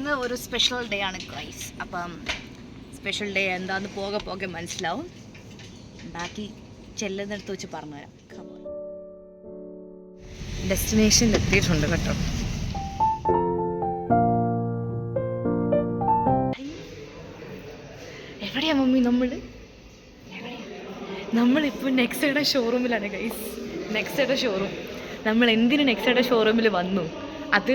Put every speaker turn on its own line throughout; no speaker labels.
ഇന്ന് ഒരു special day ആണ് ഗൈസ്. അപ്പം സ്പെഷ്യൽ ഡേ എന്താന്ന് പോകെ പോകെ മനസ്സിലാവും. ബാക്കി ചെല്ലുന്നിടത്ത് വെച്ച് പറഞ്ഞുതരാം. ഡെസ്റ്റിനേഷനിൽ എത്തിയിട്ടുണ്ട് കേട്ടോ. എവിടെയാ മമ്മി നമ്മളിപ്പോൾ നെക്സയുടെ ഷോറൂമിലാണ് ഗൈസ്. നെക്സയുടെ ഷോറൂം. നമ്മൾ എന്തിന് നെക്സയുടെ ഷോറൂമിൽ വന്നു അത്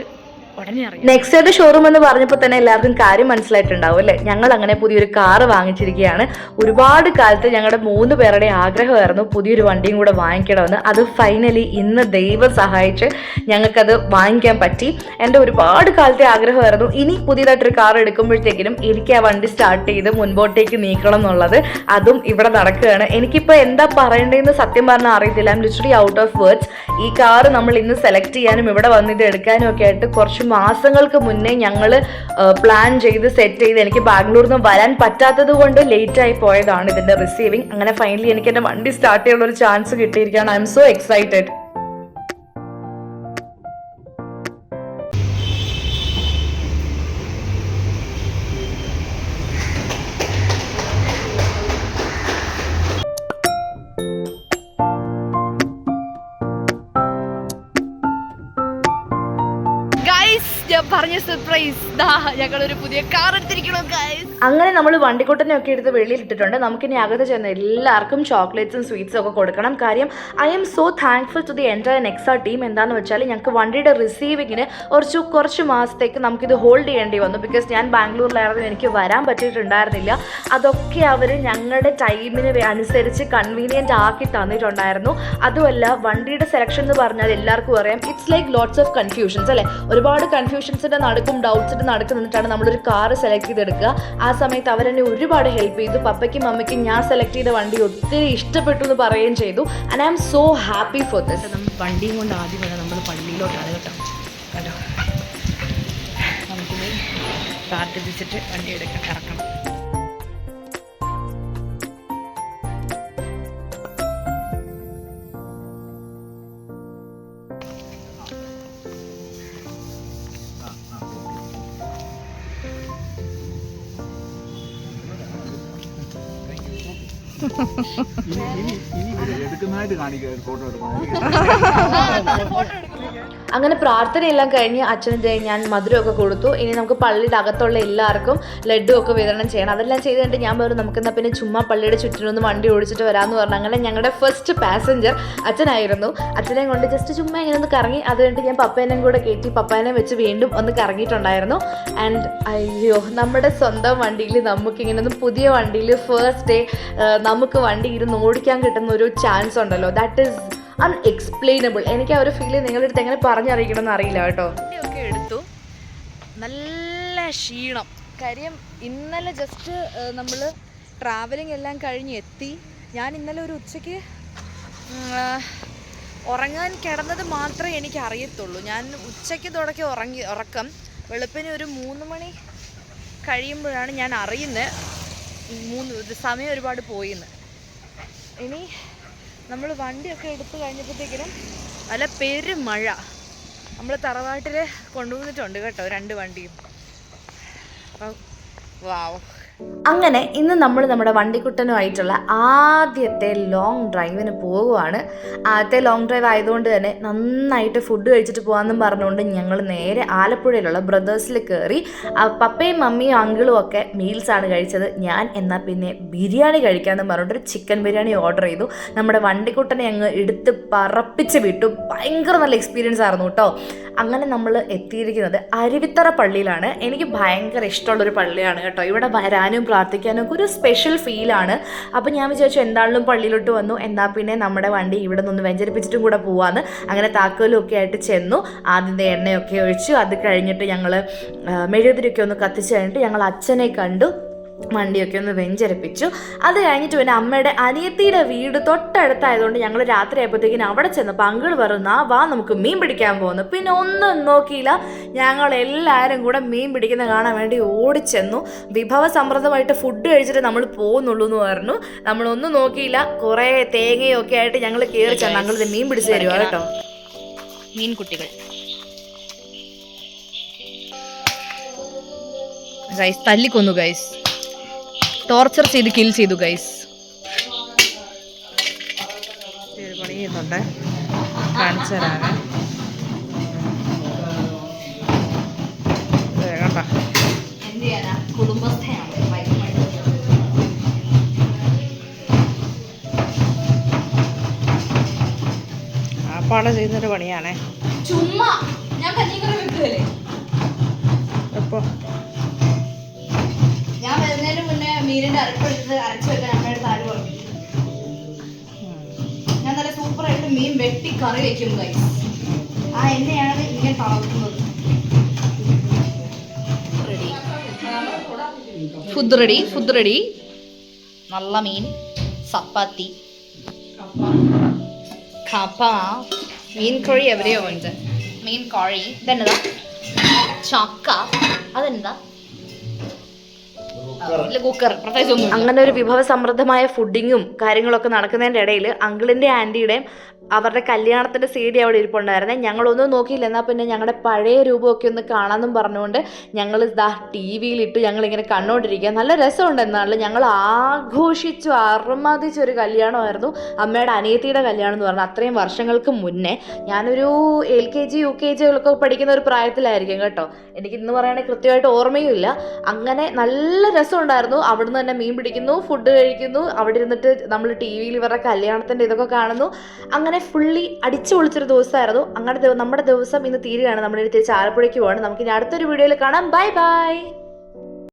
ഉടനെ അറിയാം.
നെക്സയുടെ ഷോറൂം എന്ന് പറഞ്ഞപ്പോൾ തന്നെ എല്ലാവർക്കും കാര്യം മനസ്സിലായിട്ടുണ്ടാവും അല്ലേ? ഞങ്ങൾ അങ്ങനെ പുതിയൊരു കാറ് വാങ്ങിച്ചിരിക്കുകയാണ്. ഒരുപാട് കാലത്ത് ഞങ്ങളുടെ 3 പേരുടെ ആഗ്രഹമായിരുന്നു പുതിയൊരു വണ്ടിയും കൂടെ വാങ്ങിക്കണമെന്ന്. അത് ഫൈനലി ഇന്ന് ദൈവം സഹായിച്ച് ഞങ്ങൾക്കത് വാങ്ങിക്കാൻ പറ്റി. എൻ്റെ ഒരുപാട് കാലത്തെ ആഗ്രഹമായിരുന്നു ഇനി പുതിയതായിട്ടൊരു കാർ എടുക്കുമ്പോഴത്തേക്കിനും എനിക്ക് ആ വണ്ടി സ്റ്റാർട്ട് ചെയ്ത് മുൻപോട്ടേക്ക് നീക്കണം എന്നുള്ളത്. അതും ഇവിടെ നടക്കുകയാണ്. എനിക്കിപ്പോൾ എന്താ പറയേണ്ടതെന്ന് സത്യം പറഞ്ഞാൽ അറിയത്തില്ല. I M literally out of words. ഈ കാറ് നമ്മൾ ഇന്ന് സെലക്ട് ചെയ്യാനും ഇവിടെ വന്ന് ഇത് എടുക്കാനും ഒക്കെ ആയിട്ട് കുറച്ച് മാസങ്ങൾക്ക് മുന്നേ ഞങ്ങൾ പ്ലാൻ ചെയ്ത് സെറ്റ് ചെയ്ത് എനിക്ക് ബാംഗ്ലൂരിൽ നിന്ന് വരാൻ പറ്റാത്തത് കൊണ്ട് ലേറ്റായി പോയതാണ് ഇതിൻ്റെ റിസീവിങ്. അങ്ങനെ ഫൈനലി എനിക്ക് എൻ്റെ വണ്ടി സ്റ്റാർട്ട് ചെയ്യാനുള്ള ഒരു ചാൻസ് കിട്ടിയിരിക്കുകയാണ്. I M so excited.
പറഞ്ഞ സർപ്രൈസ്, ഞങ്ങളൊരു പുതിയ കാർ എടുത്തിരിക്കണം ഗൈസ്.
അങ്ങനെ നമ്മൾ വണ്ടിക്കൂട്ടനെ ഒക്കെ എടുത്ത് വെളിയിലിട്ടിട്ടുണ്ട്. നമുക്കിനി അകത്ത് ചെന്ന് എല്ലാവർക്കും ചോക്ലേറ്റ്സും സ്വീറ്റ്സും ഒക്കെ കൊടുക്കണം. കാര്യം I M so thankful to the entire Nexa team. എന്താണെന്ന് വെച്ചാൽ ഞങ്ങൾക്ക് വണ്ടിയുടെ റിസീവിങ്ങിന് കുറച്ച് മാസത്തേക്ക് നമുക്കിത് ഹോൾഡ് ചെയ്യേണ്ടി വന്നു. ബിക്കോസ് ഞാൻ ബാംഗ്ലൂരിലായിരുന്നു, എനിക്ക് വരാൻ പറ്റിയിട്ടുണ്ടായിരുന്നില്ല. അതൊക്കെ അവർ ഞങ്ങളുടെ ടൈമിന് അനുസരിച്ച് കൺവീനിയൻ്റ് ആക്കി തന്നിട്ടുണ്ടായിരുന്നു. അതുമല്ല വണ്ടിയുടെ സെലക്ഷൻ എന്ന് പറഞ്ഞാൽ എല്ലാവർക്കും അറിയാം it's like lots of confusions അല്ലേ? ഒരുപാട് കൺഫ്യൂഷൻസിൻ്റെ നടുക്കും ഡൗട്ട്സിൻ്റെ നടുക്ക് നിന്നിട്ടാണ് നമ്മളൊരു കാർ സെലക്ട് ചെയ്തെടുക്കുക. ആ സമയത്ത് അവരെന്നെ ഒരുപാട് ഹെൽപ്പ് ചെയ്തു. പപ്പയ്ക്കും മമ്മിക്കും ഞാൻ സെലക്ട് ചെയ്ത വണ്ടി ഒത്തിരി ഇഷ്ടപ്പെട്ടു എന്ന് പറയുകയും ചെയ്തു. And I am so happy for this.
നമ്മൾ വണ്ടിയും കൊണ്ട് ആദ്യം വരെ നമ്മൾ പള്ളിയിലോട്ടാണ് കേട്ടോ. നമുക്കിത് പ്രാർത്ഥിച്ചിട്ട് വണ്ടി ഇറക്കണം.
അങ്ങനെ പ്രാർത്ഥനയെല്ലാം കഴിഞ്ഞ് അച്ഛൻ്റെ ഞാൻ മധുരമൊക്കെ കൊടുത്തു. ഇനി നമുക്ക് പള്ളിയുടെ അകത്തുള്ള എല്ലാവർക്കും ലഡ്ഡു ഒക്കെ വിതരണം ചെയ്യണം. അതെല്ലാം ചെയ്ത് കഴിഞ്ഞിട്ട് ഞാൻ പറഞ്ഞു നമുക്കെന്നാൽ പിന്നെ ചുമ്മാ പള്ളിയുടെ ചുറ്റിനൊന്ന് വണ്ടി ഓടിച്ചിട്ട് വരാമെന്ന് പറഞ്ഞു. അങ്ങനെ ഞങ്ങളുടെ ഫസ്റ്റ് പാസഞ്ചർ അച്ഛനായിരുന്നു. അച്ഛനെ കൊണ്ട് ജസ്റ്റ് ചുമ്മാ ഇങ്ങനെ ഒന്ന് കറങ്ങി. അത് കഴിഞ്ഞിട്ട് ഞാൻ പപ്പേനെയും കൂടെ കയറ്റി പപ്പേനെ വെച്ച് വീണ്ടും ഒന്ന് കറങ്ങിയിട്ടുണ്ടായിരുന്നു. ആൻഡ് അയ്യോ, നമ്മുടെ സ്വന്തം വണ്ടിയിൽ നമുക്കിങ്ങനെ ഒന്ന് പുതിയ വണ്ടിയിൽ ഫസ്റ്റ് ഡേ നമുക്ക് വണ്ടി ഇരുന്ന് ഓടിക്കാൻ കിട്ടുന്ന ഒരു ചാൻസ് ഉണ്ടല്ലോ, ദാറ്റ് ഈസ് അൺഎക്സ്പ്ലെയിനബിൾ. എനിക്ക് ആ ഒരു ഫീൽ നിങ്ങളുടെ അടുത്ത് എങ്ങനെ പറഞ്ഞറിയിക്കണം എന്ന് അറിയില്ല കേട്ടോ.
വണ്ടിയൊക്കെ എടുത്തു, നല്ല ക്ഷീണം. കാര്യം ഇന്നലെ ജസ്റ്റ് നമ്മൾ ട്രാവലിംഗ് എല്ലാം കഴിഞ്ഞ് എത്തി. ഞാൻ ഇന്നലെ ഒരു ഉച്ചയ്ക്ക് ഉറങ്ങാൻ കിടന്നത് മാത്രമേ എനിക്ക് അറിയത്തുള്ളൂ. ഞാൻ ഉച്ചയ്ക്ക് തുടക്കി ഉറക്കം വെളുപ്പിന് ഒരു 3 മണി കഴിയുമ്പോഴാണ് ഞാൻ അറിയുന്നത് സമയം ഒരുപാട് പോയിന്ന്. ഇനി നമ്മൾ വണ്ടിയൊക്കെ എടുത്തു കഴിഞ്ഞപ്പോഴത്തേക്കിനും നല്ല പെരുമഴ. നമ്മൾ തറവാട്ടിൽ കൊണ്ടുവന്നിട്ടുണ്ട് കേട്ടോ 2 വണ്ടിയും. അപ്പം വാവ്.
അങ്ങനെ ഇന്ന് നമ്മൾ നമ്മുടെ വണ്ടിക്കുട്ടനുമായിട്ടുള്ള ആദ്യത്തെ ലോങ് ഡ്രൈവിന് പോകുവാണ്. ആദ്യത്തെ ലോങ് ഡ്രൈവ് ആയതുകൊണ്ട് തന്നെ നന്നായിട്ട് ഫുഡ് കഴിച്ചിട്ട് പോകാമെന്നും പറഞ്ഞുകൊണ്ട് ഞങ്ങൾ നേരെ ആലപ്പുഴയിലുള്ള ബ്രദേഴ്സിൽ കയറി. പപ്പയും മമ്മിയും അങ്കിളും ഒക്കെ മീൽസാണ് കഴിച്ചത്. ഞാൻ എന്നാൽ പിന്നെ ബിരിയാണി കഴിക്കാമെന്ന് പറഞ്ഞിട്ടൊരു ചിക്കൻ ബിരിയാണി ഓർഡർ ചെയ്തു. നമ്മുടെ വണ്ടിക്കുട്ടനെ അങ്ങ് എടുത്ത് പറപ്പിച്ച് വിട്ടു. ഭയങ്കര നല്ല എക്സ്പീരിയൻസ് ആയിരുന്നു കേട്ടോ. അങ്ങനെ നമ്മൾ എത്തിയിരിക്കുന്നത് അരുവിത്തറ പള്ളിയിലാണ്. എനിക്ക് ഭയങ്കര ഇഷ്ടമുള്ളൊരു പള്ളിയാണ് കേട്ടോ. ഇവിടെ വരാനും പ്രാർത്ഥിക്കാനും ഒക്കെ ഒരു സ്പെഷ്യൽ ഫീലാണ്. അപ്പോൾ ഞാൻ വിചാരിച്ചു എന്താണെങ്കിലും പള്ളിയിലോട്ട് വന്നു, എന്നാൽ പിന്നെ നമ്മുടെ വണ്ടി ഇവിടെ നിന്ന് വെഞ്ചരിപ്പിച്ചിട്ടും കൂടെ പോവാന്ന്. അങ്ങനെ താക്കോലും ഒക്കെ ആയിട്ട് ചെന്നു. ആദ്യത്തെ എണ്ണയൊക്കെ ഒഴിച്ചു. അത് കഴിഞ്ഞിട്ട് ഞങ്ങൾ മെഴുകുതിരിയൊക്കെ ഒന്ന് കത്തിച്ച് കഴിഞ്ഞിട്ട് ഞങ്ങൾ അച്ഛനെ കണ്ടു. വണ്ടിയൊക്കെ ഒന്ന് വെഞ്ചരിപ്പിച്ചു. അത് കഴിഞ്ഞിട്ട് പിന്നെ അമ്മയുടെ അനിയത്തിയുടെ വീട് തൊട്ടടുത്തായതുകൊണ്ട് ഞങ്ങൾ രാത്രി ആയപ്പോഴത്തേക്കിനും അവിടെ ചെന്നപ്പോൾ അങ്കിൾ പറഞ്ഞു വാ നമുക്ക് മീൻ പിടിക്കാൻ പോകുന്നു. പിന്നെ ഒന്നും നോക്കിയില്ല, ഞങ്ങൾ എല്ലാവരും കൂടെ മീൻ പിടിക്കുന്ന കാണാൻ വേണ്ടി ഓടിച്ചെന്നു. വിഭവ സമൃദ്ധമായിട്ട് ഫുഡ് കഴിച്ചിട്ട് നമ്മൾ പോകുന്നുള്ളൂ എന്ന് പറഞ്ഞു. നമ്മളൊന്നും നോക്കിയില്ല, കുറേ തേങ്ങയൊക്കെ ആയിട്ട് ഞങ്ങൾ കയറി ചെന്ന് അങ്കിൾ ഇത് മീൻ പിടിച്ചു തരുവാ കേട്ടോ.
മീൻകുട്ടികൾ ഗൈസ് തല്ലിക്കൊന്നു ഗൈസ്, ടോർച്ചർ ചെയ്ത് കിൽ ചെയ്തു ഗൈസ്.
പണി ചെയ്യുന്നുണ്ട്, കാണിച്ചു തരാവേ. കണ്ട
കുടുംബസ്ഥയാണ്
ആപ്പാടെ ചെയ്യുന്നൊരു പണിയാണേ.
ചുമ്മാ ഞാൻ കഞ്ഞിക്കറി വെക്കുകയല്ലേ.
എപ്പോൾ
ഞാൻ വരുന്നതിന് മുന്നേ മീനിന്റെ അരപ്പെടുത്ത് അരച്ചു വെക്കാൻ അമ്മയുടെ താഴെ പറഞ്ഞു. ഞാൻ നല്ല സൂപ്പറായിട്ട് മീൻ വെട്ടി കറി വെക്കും ഗൈസ്. ആ എന്നെയാണ് ഇങ്ങനെ തളർത്തുന്നത്. Food ready. നല്ല മീൻ, ചപ്പാത്തി, കപ്പ, മീൻ കറി എവിടെയോ ഉണ്ട്. മീൻ കറി ഇതെന്നതാ, ചക്ക, അതെന്താ കുക്കർ, പ്രത്യേകിച്ച് ഒന്നും.
അങ്ങനെ ഒരു വിഭവസമൃദ്ധമായ ഫുഡിങ്ങും കാര്യങ്ങളൊക്കെ നടക്കുന്നതിൻ്റെ ഇടയിൽ അങ്കിളിൻ്റെ ആൻറ്റിയുടെയും അവരുടെ കല്യാണത്തിൻ്റെ CD അവിടെ ഇരിപ്പുണ്ടായിരുന്നേ. ഞങ്ങളൊന്നും നോക്കിയില്ല, എന്നാൽ പിന്നെ ഞങ്ങളുടെ പഴയ രൂപമൊക്കെ ഒന്ന് കാണാമെന്നും പറഞ്ഞുകൊണ്ട് ഞങ്ങൾ ഇതാ TV-യിലിട്ട് ഞങ്ങളിങ്ങനെ കണ്ടുകൊണ്ടിരിക്കുക. നല്ല രസമുണ്ട്. എന്നാലും ഞങ്ങൾ ആഘോഷിച്ചു അർമാദിച്ചൊരു കല്യാണമായിരുന്നു. അമ്മയുടെ അനിയത്തിയുടെ കല്യാണം എന്ന് പറഞ്ഞാൽ അത്രയും വർഷങ്ങൾക്ക് മുന്നേ. ഞാനൊരു LKG UKG പഠിക്കുന്ന ഒരു പ്രായത്തിലായിരിക്കും കേട്ടോ. എനിക്ക് ഇന്ന് പറയുകയാണെങ്കിൽ കൃത്യമായിട്ട് ഓർമ്മയുമില്ല. അങ്ങനെ നല്ല രസമുണ്ടായിരുന്നു. അവിടുന്ന് തന്നെ മീൻ പിടിക്കുന്നു, ഫുഡ് കഴിക്കുന്നു, അവിടെ ഇരുന്നിട്ട് നമ്മൾ TV-യിൽ ഇവരുടെ കല്യാണത്തിൻ്റെ ഇതൊക്കെ കാണുന്നു. അങ്ങനെ ഫുള്ളി അടിച്ചു പൊളിച്ചൊരു ദിവസമായിരുന്നു. അങ്ങനെ നമ്മുടെ ദിവസം ഇന്ന് തീരുകയാണ്. നമ്മളിനി തിരിച്ച് ആലപ്പുഴയ്ക്ക് പോകണം. നമുക്കിനി അടുത്തൊരു വീഡിയോയിൽ കാണാം. Bye bye.